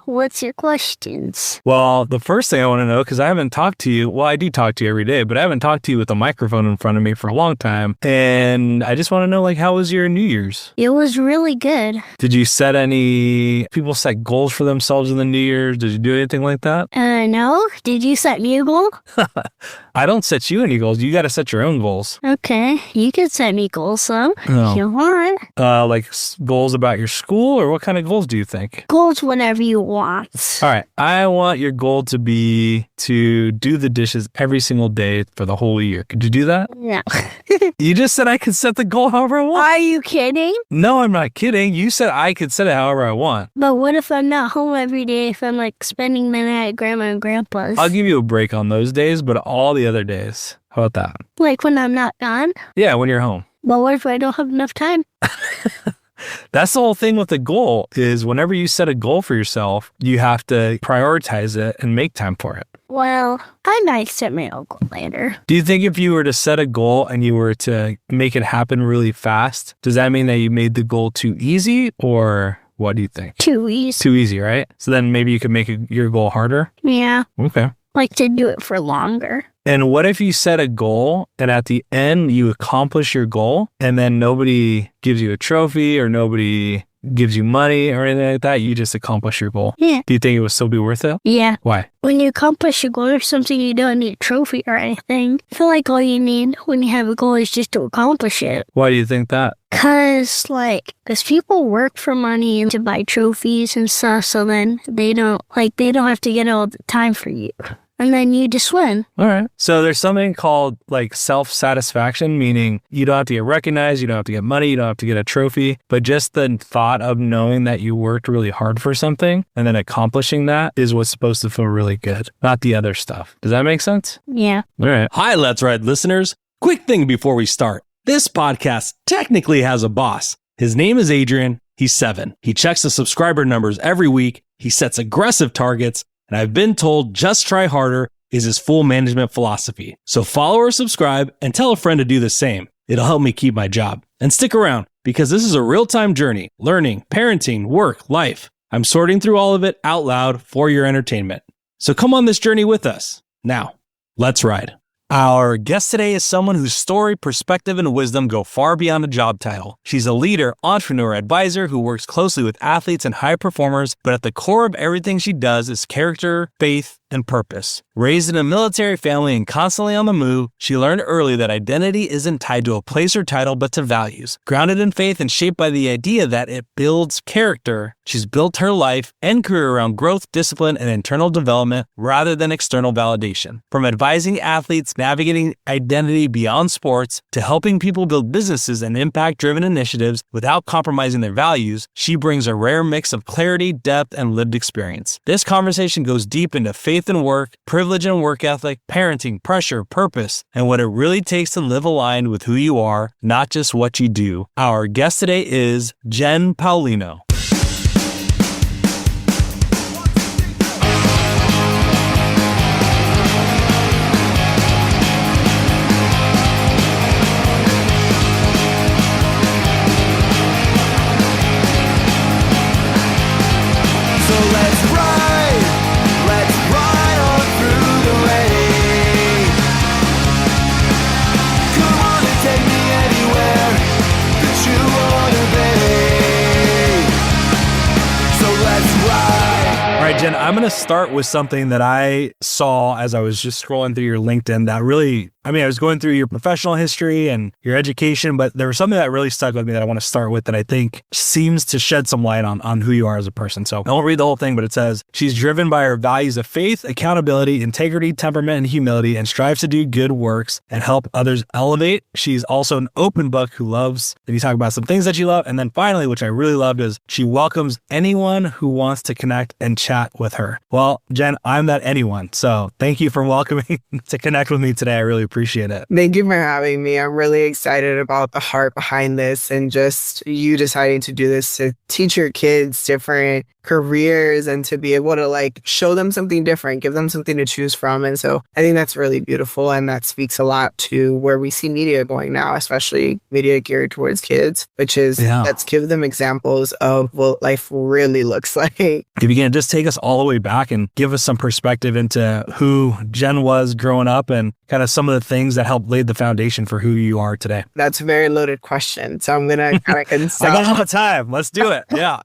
What's your questions? Well, the first thing I want to know, because I haven't talked to you, well, I do talk to you every day, but I haven't talked to you with a microphone in front of me for a long time. And I just want to know, like, how was your New Year's? It was really good. Did you set any, people set goals for themselves in the New Year's? Did you do anything like that? No. Did you set me a goal? I don't set you any goals. You got to set your own goals. Okay. You can set me goals, though, if you want. Like goals about your school, or what kind of goals do you think? Goals whenever you want. All right. I want your goal to be to do the dishes every single day for the whole year. Could you do that? No. You just said I could set the goal however I want. Are you kidding? No, I'm not kidding. You said I could set it however I want. But what if I'm not home every day, if I'm like spending the night at grandma and grandpa's? I'll give you a break on those days, but all the other days. How about that? Like when I'm not gone? Yeah, when you're home. But what if I don't have enough time? That's the whole thing with the goal is whenever you set a goal for yourself, you have to prioritize it and make time for it. Well, I might set my own goal later. Do you think if you were to set a goal and you were to make it happen really fast, does that mean that you made the goal too easy, or what do you think? Too easy. Too easy, right? So then maybe you could make your goal harder? Yeah. Okay. Like to do it for longer. And what if you set a goal and at the end you accomplish your goal and then nobody gives you a trophy or nobody gives you money or anything like that? You just accomplish your goal. Yeah. Do you think it would still be worth it? Yeah. Why? When you accomplish a goal or something, you don't need a trophy or anything. I feel like all you need when you have a goal is just to accomplish it. Why do you think that? Because people work for money and to buy trophies and stuff, so then they don't have to get all the time for you. And then you just win. All right. So there's something called like self-satisfaction, meaning you don't have to get recognized, you don't have to get money, you don't have to get a trophy, but just the thought of knowing that you worked really hard for something and then accomplishing that is what's supposed to feel really good, not the other stuff. Does that make sense? Yeah. All right. Hi, Let's Ride listeners. Quick thing before we start. This podcast technically has a boss. His name is Adrian. He's 7. He checks the subscriber numbers every week. He sets aggressive targets. And I've been told just try harder is his full management philosophy. So follow or subscribe and tell a friend to do the same. It'll help me keep my job. And stick around because this is a real-time journey, learning, parenting, work, life. I'm sorting through all of it out loud for your entertainment. So come on this journey with us. Now, let's ride. Our guest today is someone whose story, perspective, and wisdom go far beyond a job title. She's a leader, entrepreneur, advisor who works closely with athletes and high performers, but at the core of everything she does is character, faith, and purpose. Raised in a military family and constantly on the move, she learned early that identity isn't tied to a place or title, but to values. Grounded in faith and shaped by the idea that it builds character, she's built her life and career around growth, discipline, and internal development rather than external validation. From advising athletes navigating identity beyond sports to helping people build businesses and impact-driven initiatives without compromising their values, she brings a rare mix of clarity, depth, and lived experience. This conversation goes deep into faith and work, privilege and work ethic, parenting, pressure, purpose, and what it really takes to live aligned with who you are, not just what you do. Our guest today is Jen Paulino. Jen, I'm going to start with something that I saw as I was just scrolling through your LinkedIn that really, I was going through your professional history and your education, but there was something that really stuck with me that I want to start with that I think seems to shed some light on who you are as a person. So I won't read the whole thing, but it says, she's driven by her values of faith, accountability, integrity, temperament, and humility, and strives to do good works and help others elevate. She's also an open book who loves, and you talk about some things that you love. And then finally, which I really loved, is she welcomes anyone who wants to connect and chat with her. Well, Jen, I'm that anyone. So thank you for welcoming to connect with me today. I really appreciate it. Thank you for having me. I'm really excited about the heart behind this and just you deciding to do this to teach your kids different careers and to be able to show them something different, give them something to choose from. And so I think that's really beautiful. And that speaks a lot to where we see media going now, especially media geared towards kids, which is let's give them examples of what life really looks like. If you can just take us us all the way back and give us some perspective into who Jen was growing up and kind of some of the things that helped lay the foundation for who you are today? That's a very loaded question. So I'm going to kind of consult. I got all the time. Let's do it. Yeah.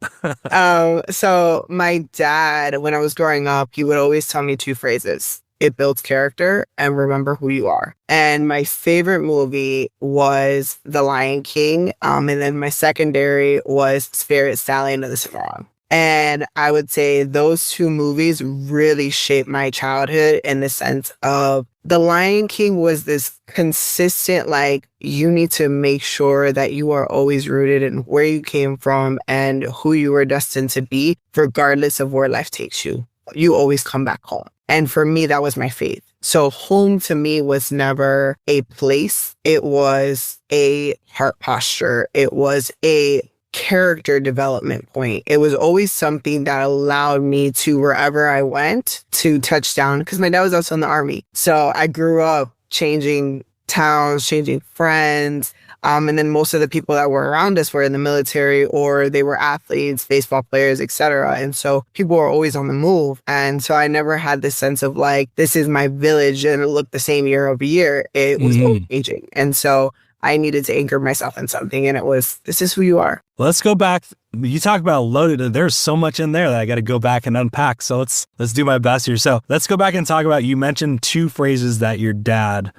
So my dad, when I was growing up, he would always tell me two phrases. It builds character and remember who you are. And my favorite movie was The Lion King. And then my secondary was Spirit Stallion of the Swan. And I would say those two movies really shaped my childhood in the sense of The Lion King was this consistent, like, you need to make sure that you are always rooted in where you came from and who you were destined to be, regardless of where life takes you. You always come back home. And for me, that was my faith. So home to me was never a place. It was a heart posture. It was a character development point. It was always something that allowed me to, wherever I went, to touch down, because my dad was also in the Army. So I grew up changing towns, changing friends. And then most of the people that were around us were in the military or they were athletes, baseball players, etc. And so people were always on the move. And so I never had this sense of like, this is my village and it looked the same year over year. It was always changing. And so I needed to anchor myself in something. And it was, this is who you are. Let's go back. You talk about loaded. There's so much in there that I got to go back and unpack. So let's do my best here. So let's go back and talk about, you mentioned two phrases that your dad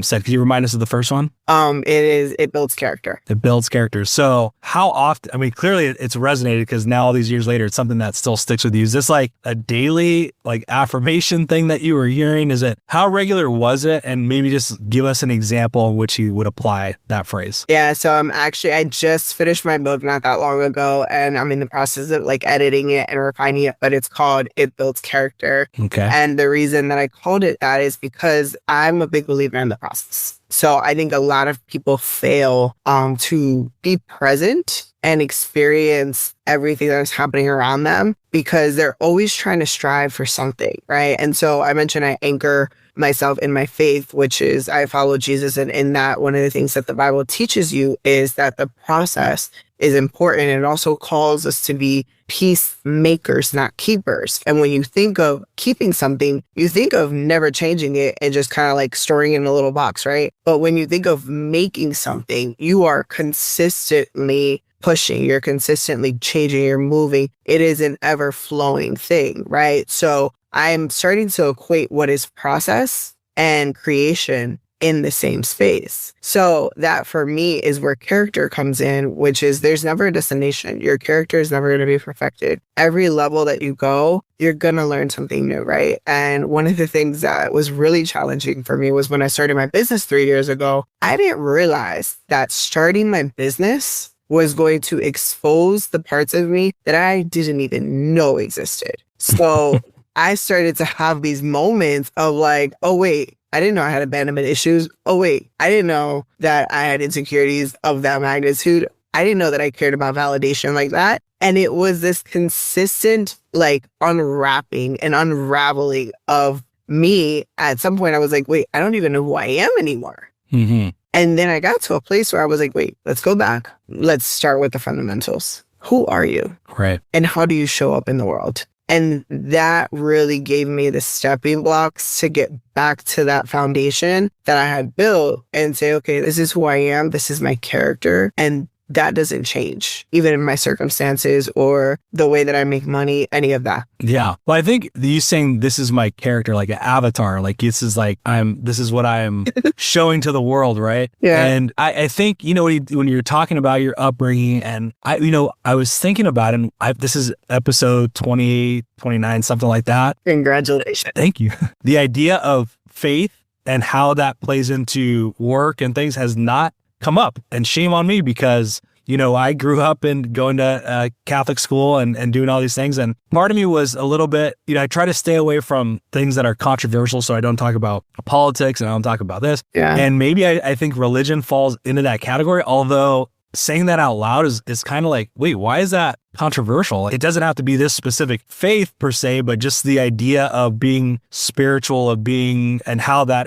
said. Could you remind us of the first one? It builds character. It builds character. So how often, I mean, clearly it's resonated because now all these years later, it's something that still sticks with you. Is this like a daily like affirmation thing that you were hearing? Is it, how regular was it? And maybe just give us an example in which you would apply that phrase. Yeah. So I just finished my book not that long ago and I'm in the process of like editing it and refining it, but it's called It Builds Character. Okay. And the reason that I called it that is because I'm a big believer in the process. So I think a lot of people fail to be present and experience everything that's happening around them because they're always trying to strive for something, right? And so I mentioned I anchor myself in my faith, which is I follow Jesus. And in that, one of the things that the Bible teaches you is that the process is important. It also calls us to be peacemakers, not keepers. And when you think of keeping something, you think of never changing it and just kind of like storing it in a little box, right? But when you think of making something, you are consistently pushing, you're consistently changing, you're moving. It is an ever flowing thing, right? So I'm starting to equate what is process and creation in the same space. So that for me is where character comes in, which is there's never a destination. Your character is never going to be perfected. Every level that you go, you're going to learn something new, right? And one of the things that was really challenging for me was when I started my business 3 years ago, I didn't realize that starting my business was going to expose the parts of me that I didn't even know existed. So I started to have these moments of like, oh, wait, I didn't know I had abandonment issues. Oh, wait, I didn't know that I had insecurities of that magnitude. I didn't know that I cared about validation like that. And it was this consistent like unwrapping and unraveling of me. At some point, I was like, wait, I don't even know who I am anymore. Mm-hmm. And then I got to a place where I was like, wait, let's go back. Let's start with the fundamentals. Who are you? Right. And how do you show up in the world? And that really gave me the stepping blocks to get back to that foundation that I had built and say, okay, this is who I am. This is my character. And that doesn't change, even in my circumstances or the way that I make money, any of that. Yeah. Well, I think you saying this is my character, like an avatar, like this is like, this is what I'm showing to the world. Right. Yeah. And I think, when you're talking about your upbringing and I was thinking about it, and this is episode 28, 29, something like that. Congratulations. Thank you. The idea of faith and how that plays into work and things has not come up, and shame on me because, I grew up in going to Catholic school and doing all these things. And part of me was a little bit, I try to stay away from things that are controversial. So I don't talk about politics and I don't talk about this. Yeah. And maybe I think religion falls into that category, although saying that out loud is kind of like, wait, why is that controversial? It doesn't have to be this specific faith per se, but just the idea of being spiritual, of being, and how that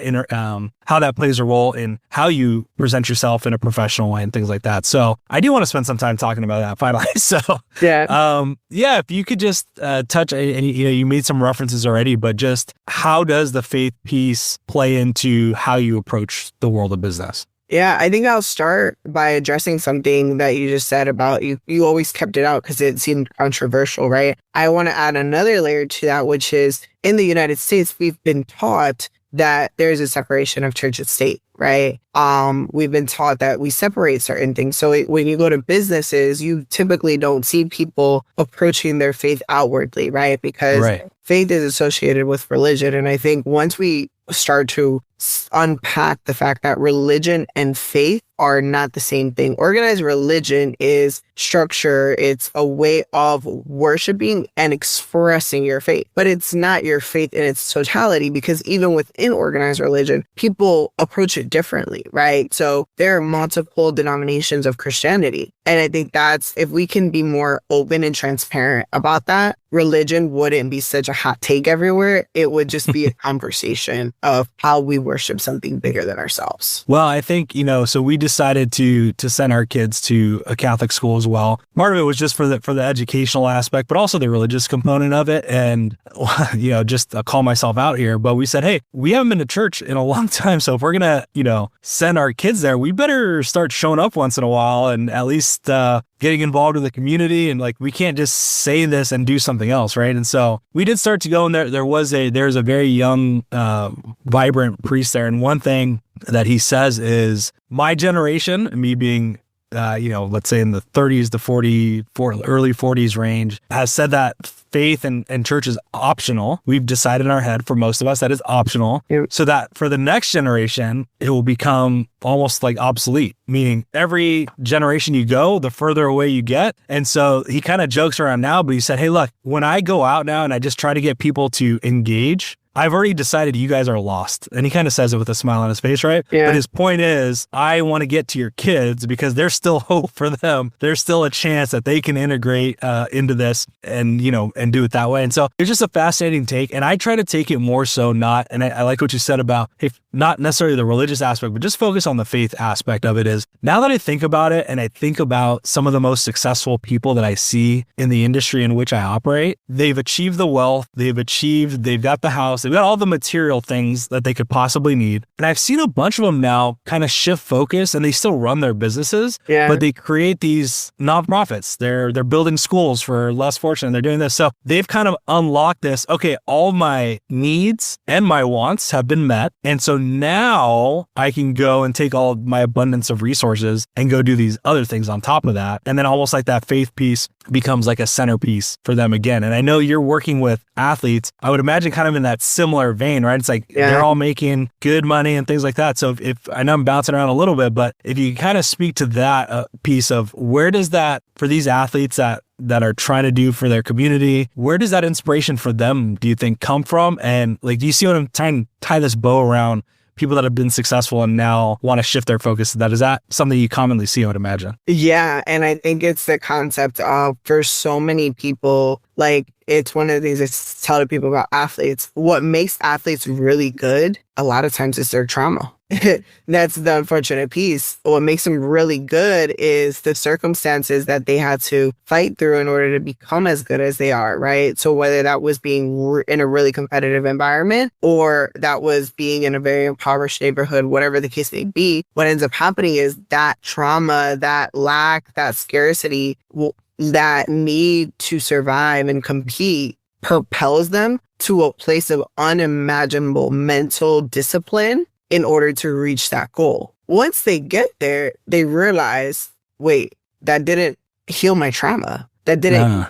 how that plays a role in how you present yourself in a professional way and things like that. So I do want to spend some time talking about that finally. So yeah, if you could just touch, and you made some references already, but just how does the faith piece play into how you approach the world of business? Yeah, I think I'll start by addressing something that you just said about you always kept it out because it seemed controversial, right? I want to add another layer to that, which is in the United States, we've been taught that there's a separation of church and state, right? We've been taught that we separate certain things. So when you go to businesses, you typically don't see people approaching their faith outwardly, right? Because faith is associated with religion. And I think once we start to unpack the fact that religion and faith are not the same thing. Organized religion is structure. It's a way of worshiping and expressing your faith, but it's not your faith in its totality, because even within organized religion, people approach it differently, right? So there are multiple denominations of Christianity. And I think that's, if we can be more open and transparent about that, religion wouldn't be such a hot take everywhere. It would just be a conversation of how we worship something bigger than ourselves. Well, I think, so we decided to send our kids to a Catholic school as well. Part of it was just for the educational aspect, but also the religious component of it. And, just call myself out here, but we said, hey, we haven't been to church in a long time. So if we're going to, send our kids there, we better start showing up once in a while and at least getting involved in the community. And we can't just say this and do something else, right? And so we did start to go in there. There's a very young, vibrant priest there. And one thing that he says is, my generation, me being, let's say in the 30s to early 40s range, has said that faith and church is optional. We've decided in our head, for most of us, that is optional. So that for the next generation, it will become almost like obsolete, meaning every generation you go, the further away you get. And so he kind of jokes around now, but he said, hey, look, when I go out now and I just try to get people to engage, I've already decided you guys are lost. And he kind of says it with a smile on his face, right? Yeah. But his point is, I want to get to your kids because there's still hope for them. There's still a chance that they can integrate into this and do it that way. And so it's just a fascinating take. And I try to take it more so and I like what you said about, hey, not necessarily the religious aspect, but just focus on the faith aspect of it. Is now that I think about it and I think about some of the most successful people that I see in the industry in which I operate, they've achieved the wealth, they've got the house, they've got all the material things that they could possibly need. And I've seen a bunch of them now kind of shift focus, and they still run their businesses, but they create these nonprofits. They're building schools for less fortunate. They're doing this. So they've kind of unlocked this. Okay, all my needs and my wants have been met. And so now I can go and take all of my abundance of resources and go do these other things on top of that. And then almost like that faith piece becomes like a centerpiece for them again. And I know you're working with athletes. I would imagine kind of in that similar vein, right? It's like they're all making good money and things like that. So if I know I'm bouncing around a little bit, but if you kind of speak to that piece of where does that, for these athletes that are trying to do for their community, where does that inspiration for them, do you think, come from? And do you see what I'm trying to tie this bow around? People that have been successful and now want to shift their focus to that. Is that something you commonly see, I would imagine? Yeah. And I think it's the concept of, for so many people, it's one of the things I tell people about athletes. What makes athletes really good, a lot of times, is their trauma. That's the unfortunate piece. What makes them really good is the circumstances that they had to fight through in order to become as good as they are, right? So whether that was being in a really competitive environment or that was being in a very impoverished neighborhood, whatever the case may be, what ends up happening is that trauma, that lack, that scarcity, that need to survive and compete propels them to a place of unimaginable mental discipline in order to reach that goal. Once they get there, they realize, wait, that didn't heal my trauma. That didn't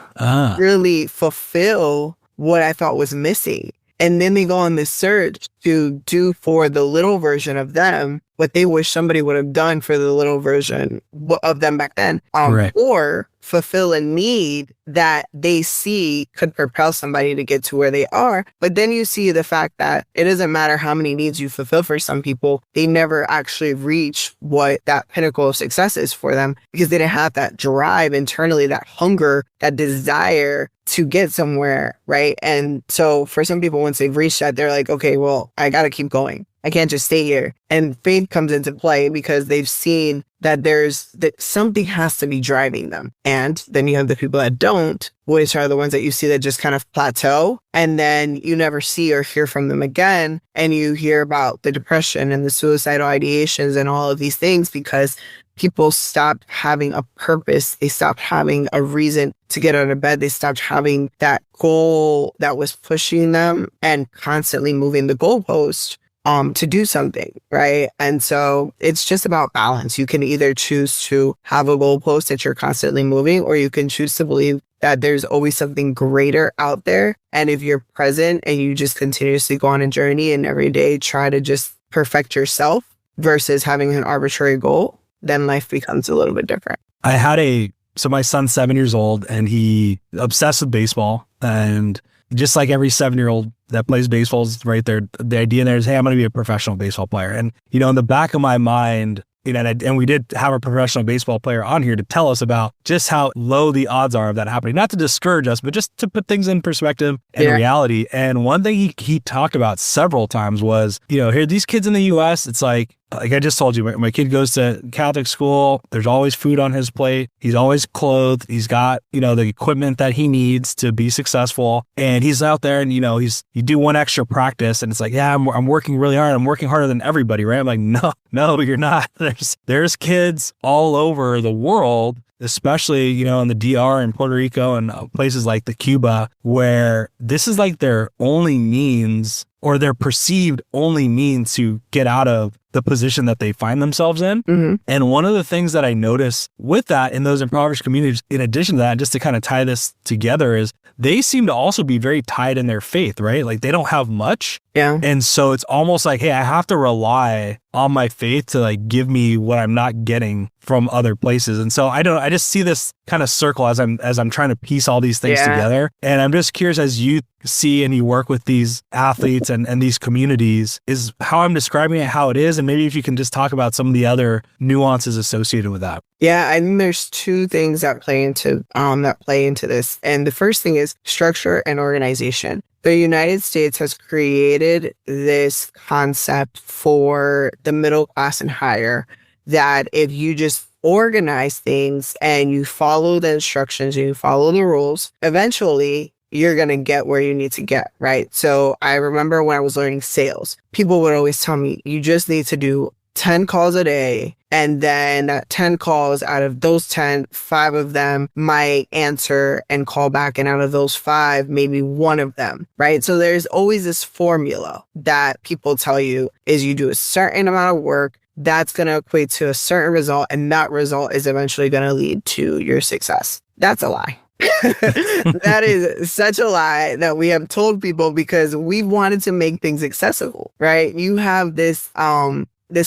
really fulfill what I thought was missing. And then they go on this search to do for the little version of them what they wish somebody would have done for the little version of them back then, Right. or fulfill a need that they see could propel somebody to get to where they are. But then you see the fact that it doesn't matter how many needs you fulfill for some people, they never actually reach what that pinnacle of success is for them because they didn't have that drive internally, that hunger, that desire to get somewhere, right? And so for some people, once they've reached that, they're like, okay, well, I got to keep going. I can't just stay here. And faith comes into play because they've seen that that something has to be driving them. And then you have the people that don't, which are the ones that you see that just kind of plateau. And then you never see or hear from them again. And you hear about the depression and the suicidal ideations and all of these things because people stopped having a purpose. They stopped having a reason to get out of bed. They stopped having that goal that was pushing them and constantly moving the goalpost to do something, right? And so it's just about balance. You can either choose to have a goalpost that you're constantly moving, or you can choose to believe that there's always something greater out there. And if you're present and you just continuously go on a journey and every day try to just perfect yourself versus having an arbitrary goal, then life becomes a little bit different. So my son's 7 years old and he obsessed with baseball, and just like every 7-year-old that plays baseball is right there, the idea there is, hey, I'm going to be a professional baseball player. And, in the back of my mind, and we did have a professional baseball player on here to tell us about just how low the odds are of that happening, not to discourage us, but just to put things in perspective and reality. And one thing he talked about several times was, here, these kids in the US, it's like I just told you, my kid goes to Catholic school. There's always food on his plate. He's always clothed. He's got, the equipment that he needs to be successful. And he's out there and, you do one extra practice and it's like, yeah, I'm working really hard. I'm working harder than everybody, right? I'm like, no, you're not. There's kids all over the world, especially, in the DR and Puerto Rico and places like the Cuba, where this is like their only means or their perceived only means to get out of the position that they find themselves in. Mm-hmm. And one of the things that I notice with that in those impoverished communities, in addition to that, just to kind of tie this together, is they seem to also be very tied in their faith, right? Like they don't have much. Yeah. And so it's almost like, hey, I have to rely on my faith to like give me what I'm not getting from other places. And so I just see this kind of circle as I'm trying to piece all these things together. And I'm just curious, as you see and you work with these athletes and these communities, is how I'm describing it, how it is. And maybe if you can just talk about some of the other nuances associated with that. Yeah, I think there's two things that play into this. And the first thing is structure and organization. The United States has created this concept for the middle class and higher that if you just organize things and you follow the instructions and you follow the rules, eventually you're going to get where you need to get, right? So I remember when I was learning sales, people would always tell me, you just need to do 10 calls a day. And then 10 calls, out of those 10, 5 of them might answer and call back. And out of those 5, maybe 1 of them, right? So there's always this formula that people tell you is you do a certain amount of work, that's going to equate to a certain result. And that result is eventually going to lead to your success. That's a lie. That is such a lie that we have told people because we wanted to make things accessible, right? You have this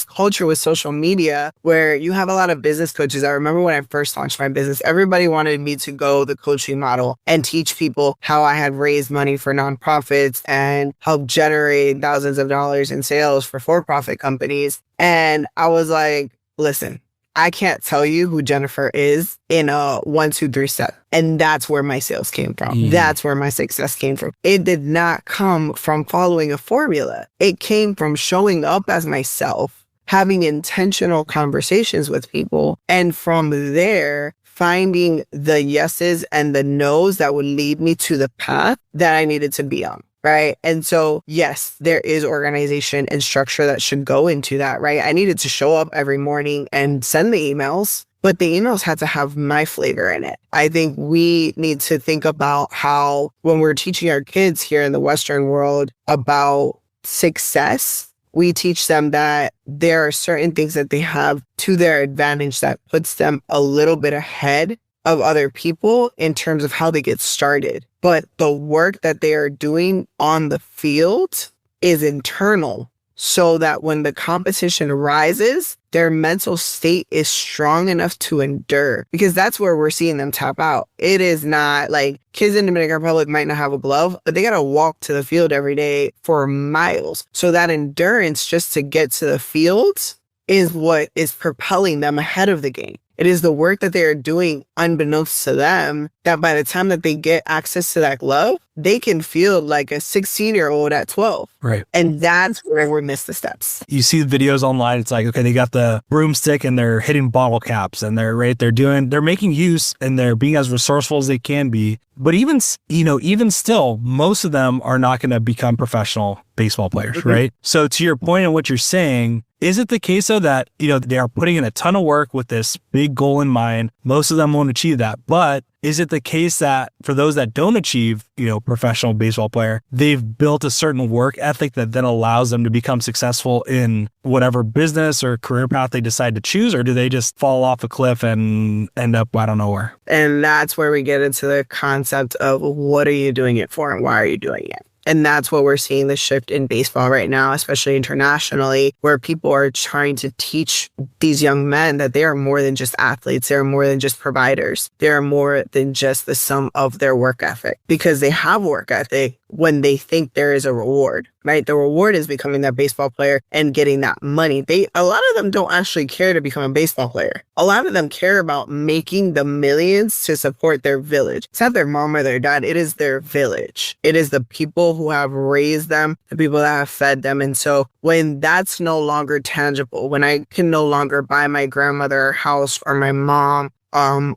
culture with social media where you have a lot of business coaches. I remember when I first launched my business, everybody wanted me to go the coaching model and teach people how I had raised money for nonprofits and helped generate thousands of dollars in sales for for-profit companies. And I was like, listen, I can't tell you who Jennifer is in a 1, 2, 3 step. And that's where my sales came from. Mm. That's where my success came from. It did not come from following a formula. It came from showing up as myself, having intentional conversations with people, and from there, finding the yeses and the nos that would lead me to the path that I needed to be on. Right. And so, yes, there is organization and structure that should go into that. Right. I needed to show up every morning and send the emails, but the emails had to have my flavor in it. I think we need to think about how when we're teaching our kids here in the Western world about success, we teach them that there are certain things that they have to their advantage that puts them a little bit ahead of other people in terms of how they get started. But the work that they are doing on the field is internal. so that when the competition rises, their mental state is strong enough to endure, because that's where we're seeing them tap out. It is not like kids in Dominican Republic might not have a glove, but they got to walk to the field every day for miles. So that endurance just to get to the fields is what is propelling them ahead of the game. It is the work that they are doing unbeknownst to them that by the time that they get access to that glove, they can feel like a 16-year-old at 12. Right. And that's where we miss the steps. You see the videos online. It's like, okay, they got the broomstick and they're hitting bottle caps and they're making use and they're being as resourceful as they can be. But even still, most of them are not going to become professional baseball players, right? So to your point and what you're saying, is it the case though that, they are putting in a ton of work with this big goal in mind? Most of them won't achieve that. But is it the case that for those that don't achieve, professional baseball player, they've built a certain work ethic that then allows them to become successful in whatever business or career path they decide to choose? Or do they just fall off a cliff and end up, I don't know where? And that's where we get into the concept of what are you doing it for and why are you doing it? And that's what we're seeing the shift in baseball right now, especially internationally, where people are trying to teach these young men that they are more than just athletes. They're more than just providers. They're more than just the sum of their work ethic, because they have work ethic when they think there is a reward, right? The reward is becoming that baseball player and getting that money. A lot of them don't actually care to become a baseball player. A lot of them care about making the millions to support their village. It's not their mom or their dad. It is their village. It is the people who have raised them, the people that have fed them. And so when that's no longer tangible, when I can no longer buy my grandmother a house or my mom,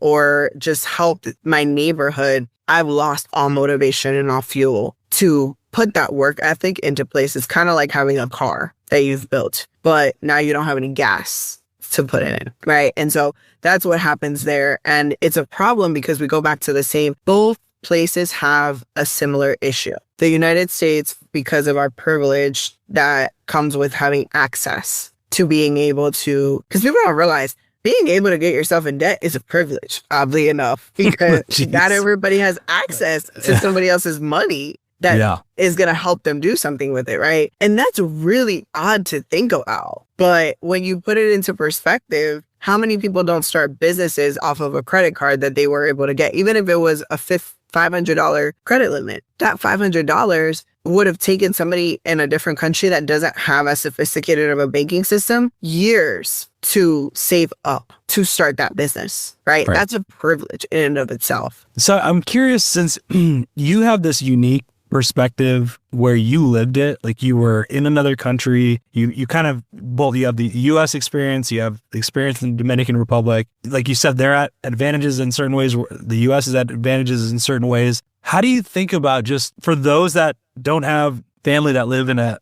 or just help my neighborhood, I've lost all motivation and all fuel to put that work ethic into place. It's kind of like having a car that you've built, but now you don't have any gas to put in it, right? And so that's what happens there. And it's a problem because we go back to the same, both places have a similar issue. The United States, because of our privilege that comes with having access to being able to, because people don't realize, being able to get yourself in debt is a privilege, oddly enough, because not everybody has access to somebody else's money that is going to help them do something with it, right? And that's really odd to think about. But when you put it into perspective, how many people don't start businesses off of a credit card that they were able to get, even if it was a $500 credit limit? That $500 would have taken somebody in a different country that doesn't have as sophisticated of a banking system years to save up to start that business, right? That's a privilege in and of itself. So I'm curious, since you have this unique perspective where you lived it, like you were in another country, you kind of, both you have the US experience, you have the experience in the Dominican Republic. Like you said, they're at advantages in certain ways, the US is at advantages in certain ways. How do you think about, just for those that don't have family that live in a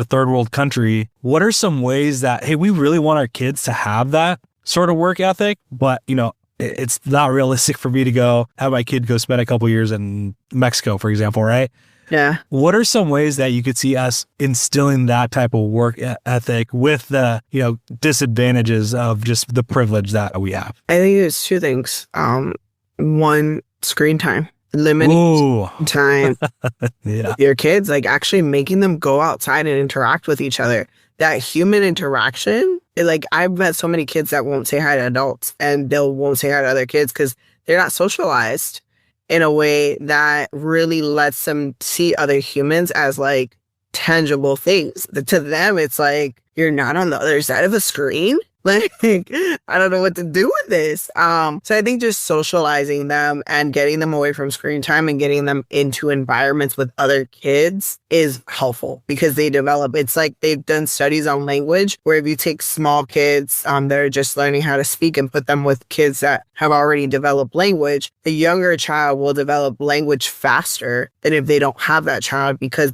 third world country, what are some ways that, hey, we really want our kids to have that sort of work ethic, but it's not realistic for me to go have my kid go spend a couple years in Mexico, for example, right? Yeah. What are some ways that you could see us instilling that type of work ethic with the, disadvantages of just the privilege that we have? I think it's two things. One, screen time. Limiting time with your kids, like actually making them go outside and interact with each other. That human interaction, I've met so many kids that won't say hi to adults and won't say hi to other kids because they're not socialized in a way that really lets them see other humans as like tangible things. To them, it's like, you're not on the other side of a screen. Like, I don't know what to do with this. So I think just socializing them and getting them away from screen time and getting them into environments with other kids is helpful because they develop. It's like they've done studies on language where if you take small kids that are just learning how to speak and put them with kids that have already developed language, the younger child will develop language faster than if they don't have that child, because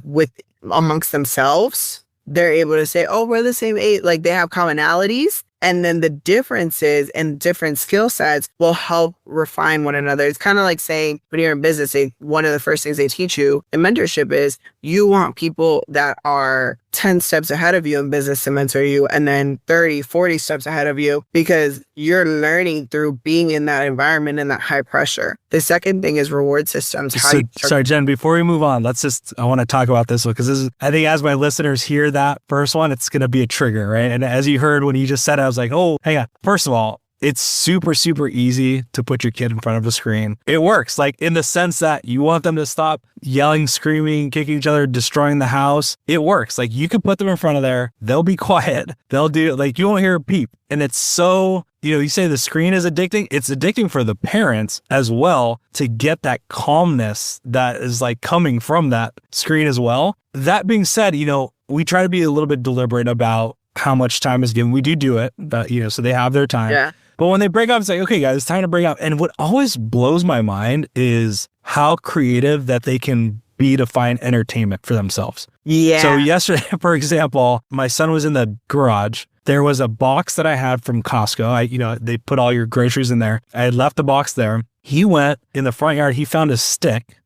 amongst themselves, they're able to say, oh, we're the same age. Like they have commonalities. And then the differences and different skill sets will help refine one another. It's kind of like saying when you're in business, one of the first things they teach you in mentorship is you want people that are 10 steps ahead of you in business to mentor you, and then 30, 40 steps ahead of you, because you're learning through being in that environment and that high pressure. The second thing is reward systems. Sorry, Jen, before we move on, I want to talk about this one because I think as my listeners hear that first one, it's going to be a trigger, right? And as you heard when you just said it, I was like, oh, hang on. First of all, it's super, super easy to put your kid in front of a screen. It works, like in the sense that you want them to stop yelling, screaming, kicking each other, destroying the house. It works. Like you can put them in front of there. They'll be quiet. They'll do, like you won't hear a peep. And it's so, you say the screen is addicting. It's addicting for the parents as well to get that calmness that is like coming from that screen as well. That being said, we try to be a little bit deliberate about how much time is given. We do it, but, so they have their time. Yeah. But when they break up, it's like, okay, guys, it's time to break up. And what always blows my mind is how creative that they can be to find entertainment for themselves. Yeah. So yesterday, for example, my son was in the garage. There was a box that I had from Costco. They put all your groceries in there. I had left the box there. He went in the front yard. He found a stick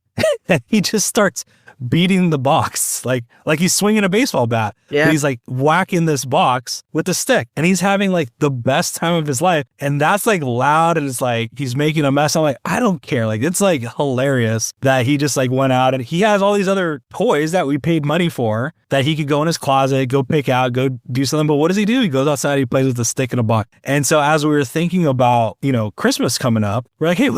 and he just starts beating the box like he's swinging a baseball bat. Yeah. But he's like whacking this box with the stick and he's having like the best time of his life. And that's like loud and it's like he's making a mess. I'm like, I don't care. Like it's like hilarious that he just like went out and he has all these other toys that we paid money for that he could go in his closet, go pick out, go do something. But what does he do? He goes outside, he plays with a stick and a box. And so as we were thinking about, Christmas coming up, we're like, hey,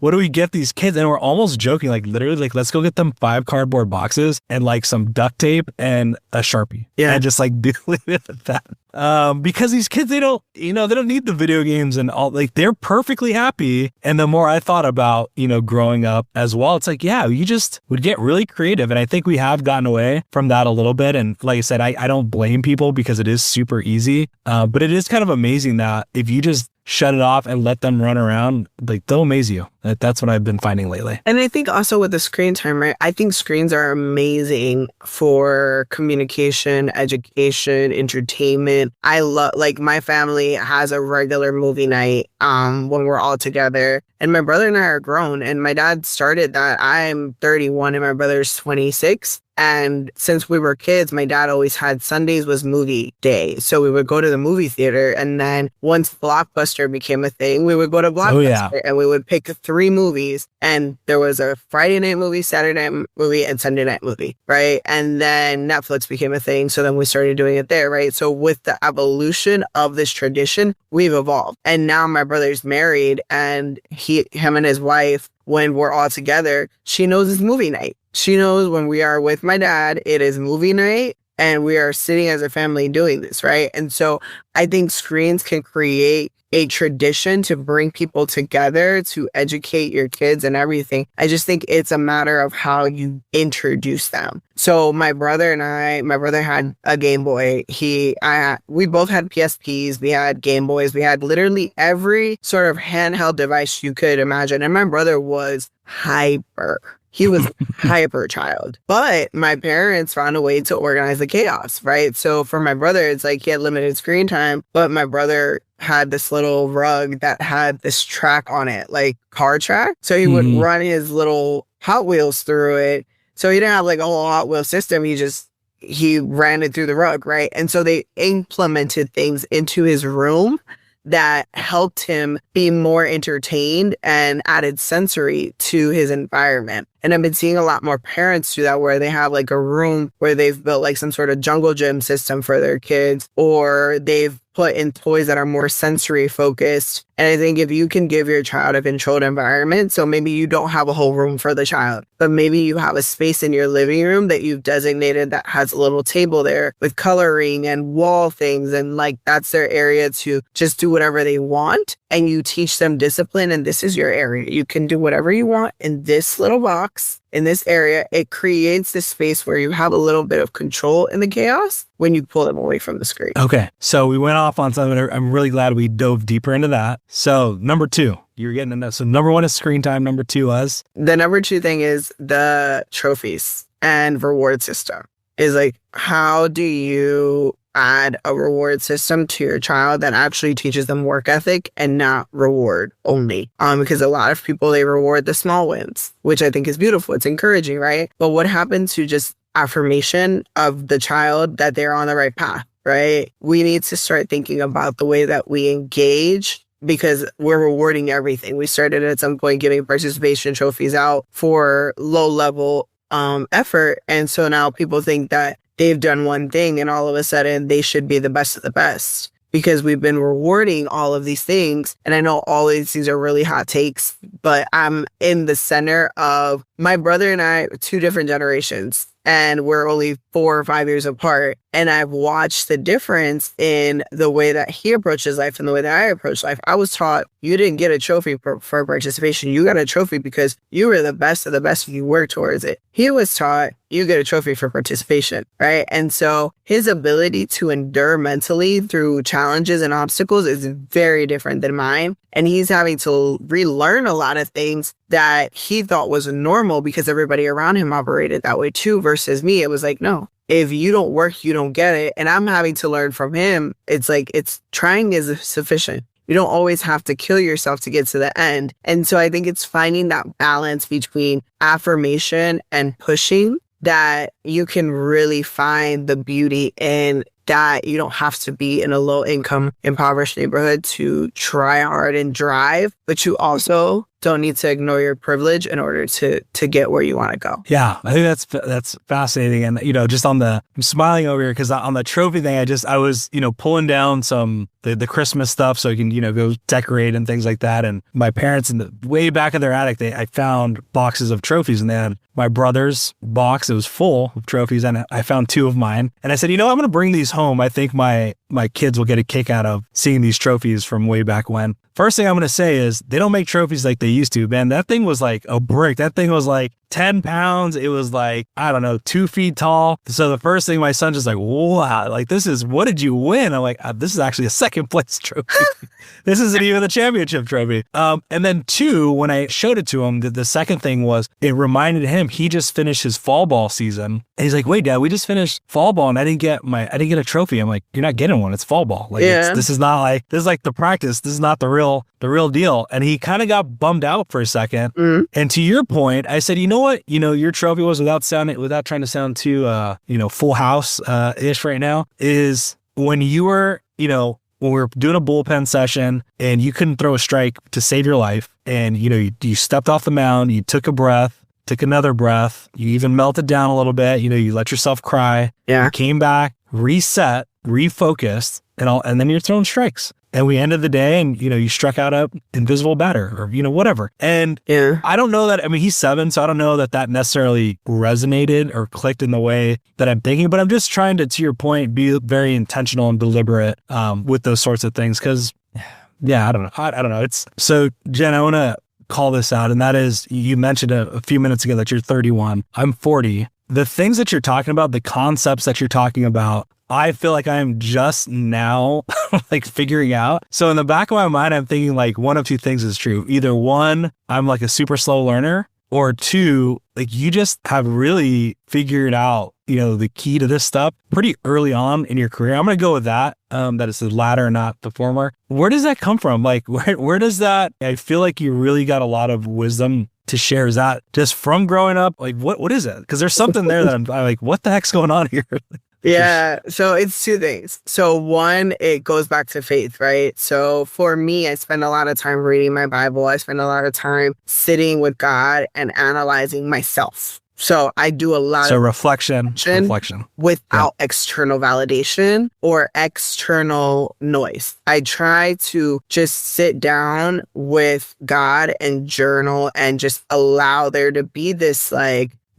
what do we get these kids? And we're almost joking, like literally, like let's go get them 5 cardboard boxes and like some duct tape and a Sharpie. Yeah. And just like leave it at that. Because these kids, they don't need the video games and all, like they're perfectly happy. And the more I thought about, growing up as well, it's like, yeah, you just would get really creative. And I think we have gotten away from that a little bit. And like I said, I don't blame people because it is super easy. But it is kind of amazing that if you just shut it off and let them run around, like they'll amaze you. That's what I've been finding lately. And I think also with the screen time, right? I think screens are amazing for communication, education, entertainment. I love, like my family has a regular movie night when we're all together. And my brother and I are grown and my dad started that. I'm 31 and my brother's 26. And since we were kids, my dad always had Sundays was movie day. So we would go to the movie theater. And then once Blockbuster became a thing, we would go to Blockbuster and we would pick 3 movies. And there was a Friday night movie, Saturday night movie, and Sunday night movie, right? And then Netflix became a thing. So then we started doing it there, right? So with the evolution of this tradition, we've evolved. And now my brother's married and him and his wife, when we're all together, she knows it's movie night. She knows when we are with my dad, it is movie night and we are sitting as a family doing this, right? And so I think screens can create a tradition to bring people together, to educate your kids and everything. I just think it's a matter of how you introduce them. So my brother had a Game Boy. We both had PSPs. We had Game Boys. We had literally every sort of handheld device you could imagine. And my brother was hyper. He was hyper child. But my parents found a way to organize the chaos, right? So for my brother, it's like he had limited screen time, but my brother had this little rug that had this track on it, like car track. So he would run his little Hot Wheels through it. So he didn't have like a whole Hot Wheels system. He ran it through the rug, right? And so they implemented things into his room that helped him be more entertained and added sensory to his environment. And I've been seeing a lot more parents do that, where they have like a room where they've built like some sort of jungle gym system for their kids, or they've put in toys that are more sensory focused. And I think if you can give your child a controlled environment, so maybe you don't have a whole room for the child, but maybe you have a space in your living room that you've designated that has a little table there with coloring and wall things. And like, that's their area to just do whatever they want. And you teach them discipline. And this is your area. You can do whatever you want in this little box, in this area. It creates this space where you have a little bit of control in the chaos when you pull them away from the screen. Okay. So we went off on something. I'm really glad we dove deeper into that. So number 2, you're getting into that. So number 1 is screen time. Number 2 was? The number 2 thing is the trophies and reward system. Is like, how do you add a reward system to your child that actually teaches them work ethic and not reward only? Because a lot of people, they reward the small wins, which I think is beautiful. It's encouraging, right? But what happens to just affirmation of the child that they're on the right path, right? We need to start thinking about the way that we engage because we're rewarding everything. We started at some point giving participation trophies out for low level effort. And so now people think that they've done one thing and all of a sudden they should be the best of the best because we've been rewarding all of these things. And I know all of these things are really hot takes, but I'm in the center of my brother and I, two different generations. And we're only 4 or 5 years apart. And I've watched the difference in the way that he approaches life and the way that I approach life. I was taught you didn't get a trophy for participation. You got a trophy because you were the best of the best and you worked towards it. He was taught you get a trophy for participation, right? And so his ability to endure mentally through challenges and obstacles is very different than mine. And he's having to relearn a lot of things that he thought was normal because everybody around him operated that way too, versus me. It was like, no, if you don't work, you don't get it. And I'm having to learn from him. It's like, trying is sufficient. You don't always have to kill yourself to get to the end. And so I think it's finding that balance between affirmation and pushing that you can really find the beauty in that. You don't have to be in a low income, impoverished neighborhood to try hard and drive, but you also don't need to ignore your privilege in order to get where you want to go. Yeah, I think that's fascinating. And, just I'm smiling over here because on the trophy thing, I was, pulling down some, the Christmas stuff so you can, go decorate and things like that. And my parents in the way back in their attic, I found boxes of trophies and they had my brother's box. It was full of trophies and I found 2 of mine. And I said, I'm going to bring these home. I think my kids will get a kick out of seeing these trophies from way back when. First thing I'm going to say is they don't make trophies like they used to, man. That thing was like a brick. That thing was like 10 pounds. It was like, I don't know, 2 feet tall. So the first thing my son's just like, wow, like what did you win? I'm like, this is actually a second place trophy. This isn't even the championship trophy. And then 2, when I showed it to him, the second thing was it reminded him he just finished his fall ball season. And he's like, wait, Dad, we just finished fall ball and I didn't get a trophy. I'm like, you're not getting one. It's fall ball. Like this is like the practice. This is not the real deal. And he kind of got bummed out for a second. Mm-hmm. And to your point, I said, you know what? Your trophy was without trying to sound too, full house ish right now is when you were, when we were doing a bullpen session and you couldn't throw a strike to save your life. And, you stepped off the mound, you took a breath, took another breath, you even melted down a little bit, you let yourself cry. Yeah. You came back, reset, refocused, and then you're throwing strikes. And we ended the day and, you struck out a invisible batter or, whatever. And I don't know that, he's 7, so I don't know that necessarily resonated or clicked in the way that I'm thinking, but I'm just trying to your point, be very intentional and deliberate with those sorts of things. Cause I don't know. I don't know. So Jen, I want to call this out. And that is, you mentioned a few minutes ago that you're 31. I'm 40. The things that you're talking about, the concepts that you're talking about, I feel like I'm just now figuring out. So in the back of my mind, I'm thinking one of 2 things is true. Either 1, I'm like a super slow learner, or 2, you just have really figured out, the key to this stuff pretty early on in your career. I'm going to go with that. That it's the latter, not the former. Where does that come from? Where does that, I feel like you really got a lot of wisdom to share. Is that just from growing up? What is it? Because there's something there that I'm like, what the heck's going on here? Yeah. So it's 2 things. So 1, it goes back to faith, right? So for me, I spend a lot of time reading my Bible. I spend a lot of time sitting with God and analyzing myself. So I do a lot of reflection without external validation or external noise. I try to just sit down with God and journal and just allow there to be this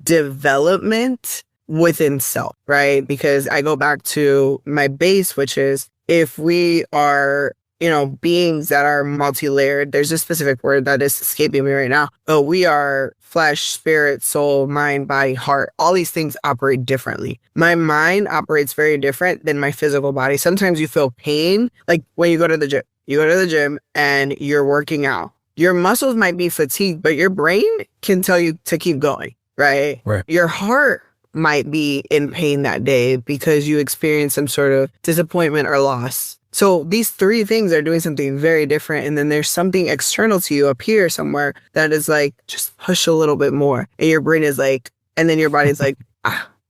development within self, right? Because I go back to my base, which is if we are, beings that are multi-layered, there's a specific word that is escaping me right now, but we are flesh, spirit, soul, mind, body, heart. All these things operate differently. My mind operates very different than my physical body. Sometimes you feel pain, like when you go to the gym. You go to the gym and you're working out. Your muscles might be fatigued, but your brain can tell you to keep going, right? Your heart might be in pain that day because you experience some sort of disappointment or loss. So these 3 things are doing something very different. And then there's something external to you up here somewhere that is just push a little bit more. And your brain is and then your body's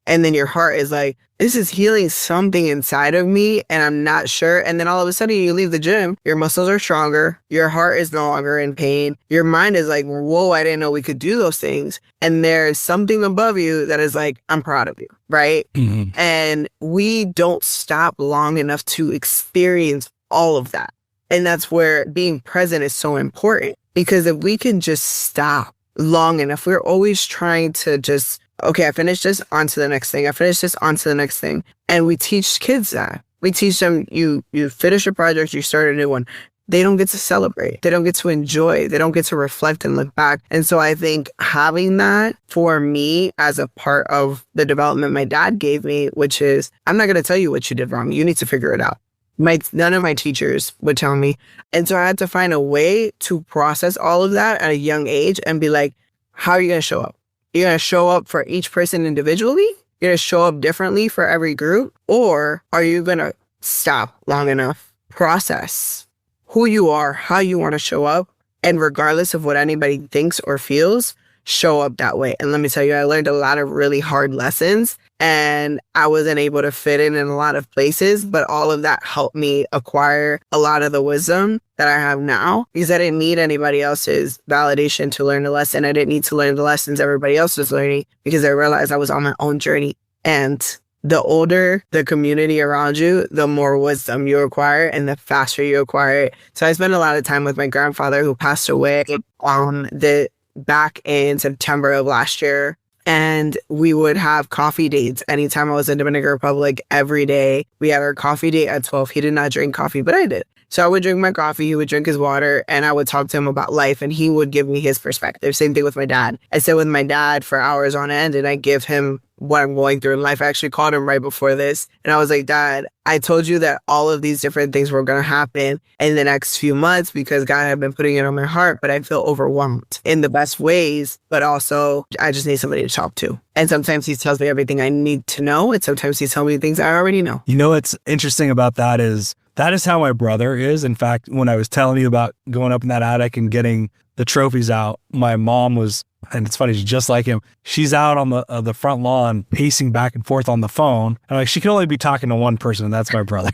And then your heart is like, this is healing something inside of me and I'm not sure. And then all of a sudden you leave the gym, your muscles are stronger, your heart is no longer in pain. Your mind is like, whoa, I didn't know we could do those things. And there's something above you that is like, I'm proud of you, right? Mm-hmm. And we don't stop long enough to experience all of that. And that's where being present is so important, because if we can just stop long enough, we're always trying to just, okay, I finished this, on to the next thing. I finished this, on to the next thing. And we teach kids that. We teach them, you finish a project, you start a new one. They don't get to celebrate. They don't get to enjoy. They don't get to reflect and look back. And so I think having that for me as a part of the development my dad gave me, which is, I'm not going to tell you what you did wrong. You need to figure it out. None of my teachers would tell me. And so I had to find a way to process all of that at a young age and be like, how are you going to show up? You're going to show up for each person individually? You're going to show up differently for every group? Or are you going to stop long enough, process who you are, how you want to show up, and regardless of what anybody thinks or feels, show up that way? And let me tell you, I learned a lot of really hard lessons, and I wasn't able to fit in a lot of places, but all of that helped me acquire a lot of the wisdom that I have now, because I didn't need anybody else's validation to learn the lesson. I didn't need to learn the lessons everybody else was learning, because I realized I was on my own journey. And the older the community around you, the more wisdom you acquire and the faster you acquire it. So I spent a lot of time with my grandfather, who passed away back in September of last year. And we would have coffee dates anytime I was in Dominican Republic. Every day we had our coffee date at 12. He did not drink coffee, but I did. So I would drink my coffee, he would drink his water, and I would talk to him about life, and he would give me his perspective. Same thing with my dad. I sit with my dad for hours on end, and I give him what I'm going through in life. I actually called him right before this, and I was like, Dad, I told you that all of these different things were going to happen in the next few months because God had been putting it on my heart, but I feel overwhelmed in the best ways, but also I just need somebody to talk to. And sometimes he tells me everything I need to know, and sometimes he's telling me things I already know. You know what's interesting about that is how my brother is. In fact, when I was telling you about going up in that attic and getting the trophies out, my mom was, and it's funny, she's just like him. She's out on the front lawn pacing back and forth on the phone. And like, she can only be talking to one person, and that's my brother.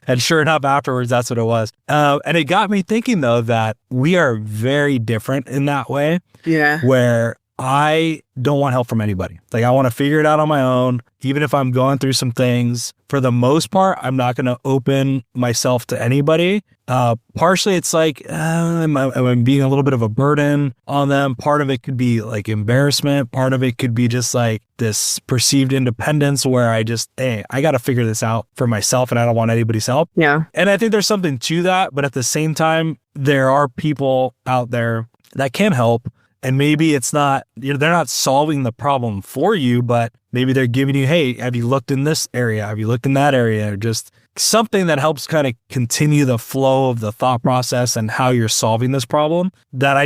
And sure enough, afterwards, that's what it was. And it got me thinking, though, that we are very different in that way. Yeah. Where I don't want help from anybody. Like, I want to figure it out on my own. Even if I'm going through some things, for the most part, I'm not going to open myself to anybody. Partially, it's like, am I being a little bit of a burden on them? Part of it could be like embarrassment. Part of it could be just like this perceived independence where I got to figure this out for myself and I don't want anybody's help. Yeah. And I think there's something to that. But at the same time, there are people out there that can help. And maybe it's not, they're not solving the problem for you, but maybe they're giving you, hey, have you looked in this area? Have you looked in that area? Or just something that helps kind of continue the flow of the thought process and how you're solving this problem. That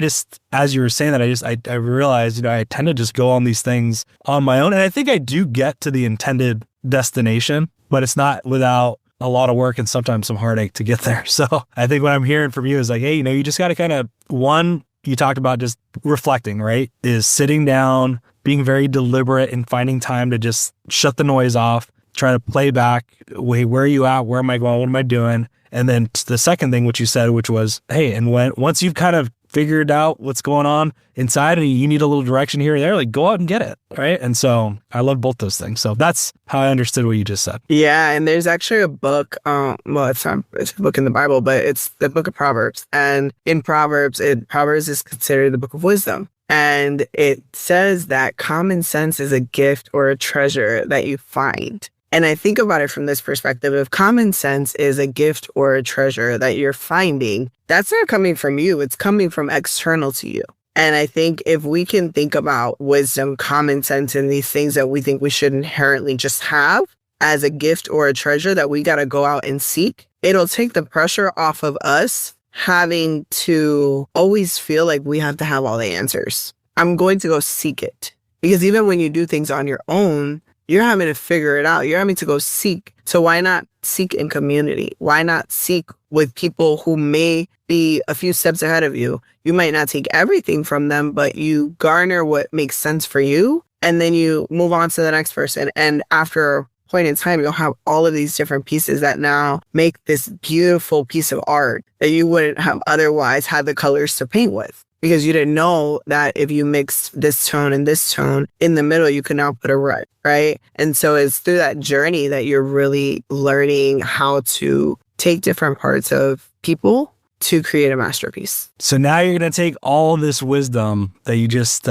as you were saying that, I realized, I tend to just go on these things on my own. And I think I do get to the intended destination, but it's not without a lot of work and sometimes some heartache to get there. So I think what I'm hearing from you is like, hey, you just got to kind of, you talked about just reflecting, right? Is sitting down, being very deliberate and finding time to just shut the noise off, try to play back, wait, where are you at? Where am I going? What am I doing? And then the second thing, which you said, which was, hey, and once you've kind of figured out what's going on inside and you need a little direction here and there, like go out and get it, right? And so I love both those things. So that's how I understood what you just said. Yeah, and there's actually a book, it's a book in the Bible, but it's the book of Proverbs. And in Proverbs is considered the book of wisdom. And it says that common sense is a gift or a treasure that you find. And I think about it from this perspective. If common sense is a gift or a treasure that you're finding, that's not coming from you. It's coming from external to you. And I think if we can think about wisdom, common sense, and these things that we think we should inherently just have as a gift or a treasure that we got to go out and seek, it'll take the pressure off of us having to always feel like we have to have all the answers. I'm going to go seek it. Because even when you do things on your own, you're having to figure it out. You're having to go seek. So why not seek in community? Why not seek with people who may be a few steps ahead of you? You might not take everything from them, but you garner what makes sense for you, and then you move on to the next person. And after a point in time, you'll have all of these different pieces that now make this beautiful piece of art that you wouldn't have otherwise had the colors to paint with. Because you didn't know that if you mixed this tone and this tone in the middle, you can now put a red, right? And so it's through that journey that you're really learning how to take different parts of people to create a masterpiece. So now you're going to take all this wisdom that you just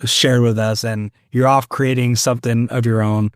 shared with us, and you're off creating something of your own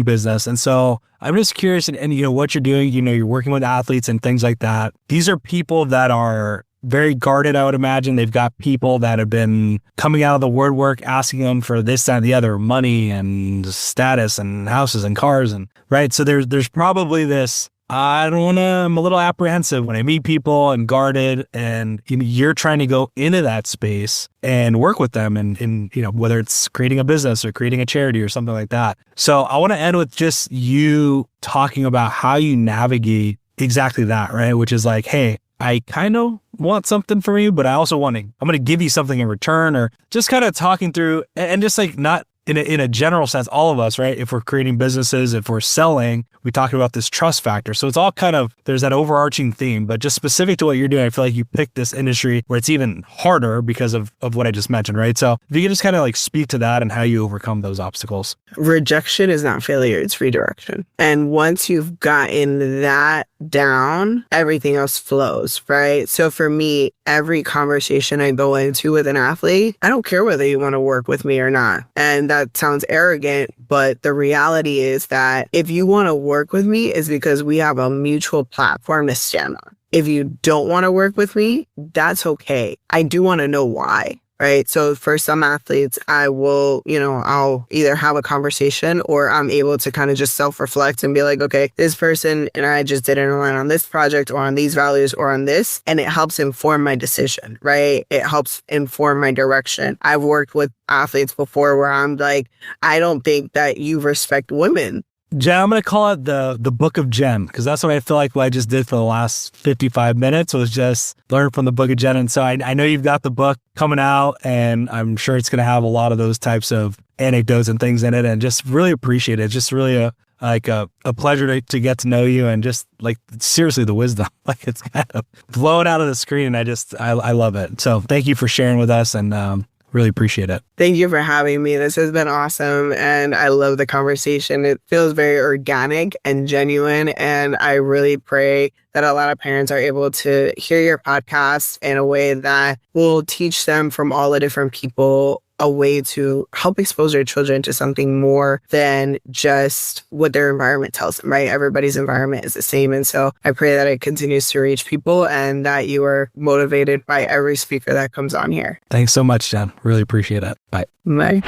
business. And so I'm just curious, and you know, what you're doing, you know, you're working with athletes and things like that. These are people that are very guarded, I would imagine. They've got people that have been coming out of the woodwork, asking them for this, that, and the other, money and status and houses and cars, and right. So there's probably this, I'm a little apprehensive when I meet people and guarded, and you're trying to go into that space and work with them, and you know, whether it's creating a business or creating a charity or something like that. So I want to end with just you talking about how you navigate exactly that, right? Which is like, hey, I kind of want something from you, but I also I'm going to give you something in return, or just kind of talking through, and just like not in a general sense, all of us, right? If we're creating businesses, if we're selling, we talk about this trust factor. So it's all kind of, there's that overarching theme, but just specific to what you're doing, I feel like you picked this industry where it's even harder because of what I just mentioned, right? So if you can just kind of like speak to that and how you overcome those obstacles. Rejection is not failure, it's redirection. And once you've gotten that down, everything else flows, right? So for me, every conversation I go into with an athlete, I don't care whether you want to work with me or not. And that sounds arrogant, but the reality is that if you want to work with me, is because we have a mutual platform to stand on. If you don't want to work with me, that's okay. I do want to know why. Right. So for some athletes, I will, I'll either have a conversation, or I'm able to kind of just self-reflect and be like, okay, this person and I just didn't align on this project or on these values or on this. And it helps inform my decision, right? It helps inform my direction. I've worked with athletes before where I'm like, I don't think that you respect women. Jen, I'm going to call it the book of Jen, because that's what I feel like what I just did for the last 55 minutes was just learn from the book of Jen. And so I know you've got the book coming out, and I'm sure it's going to have a lot of those types of anecdotes and things in it, and just really appreciate it. It's just really a pleasure to get to know you, and just like seriously the wisdom, like it's kind of blowing out of the screen. And I love it. So thank you for sharing with us, and really appreciate it. Thank you for having me. This has been awesome. And I love the conversation. It feels very organic and genuine. And I really pray that a lot of parents are able to hear your podcast in a way that will teach them from all the different people a way to help expose their children to something more than just what their environment tells them, right? Everybody's environment is the same. And so I pray that it continues to reach people, and that you are motivated by every speaker that comes on here. Thanks so much, Jen. Really appreciate it. Bye. Bye.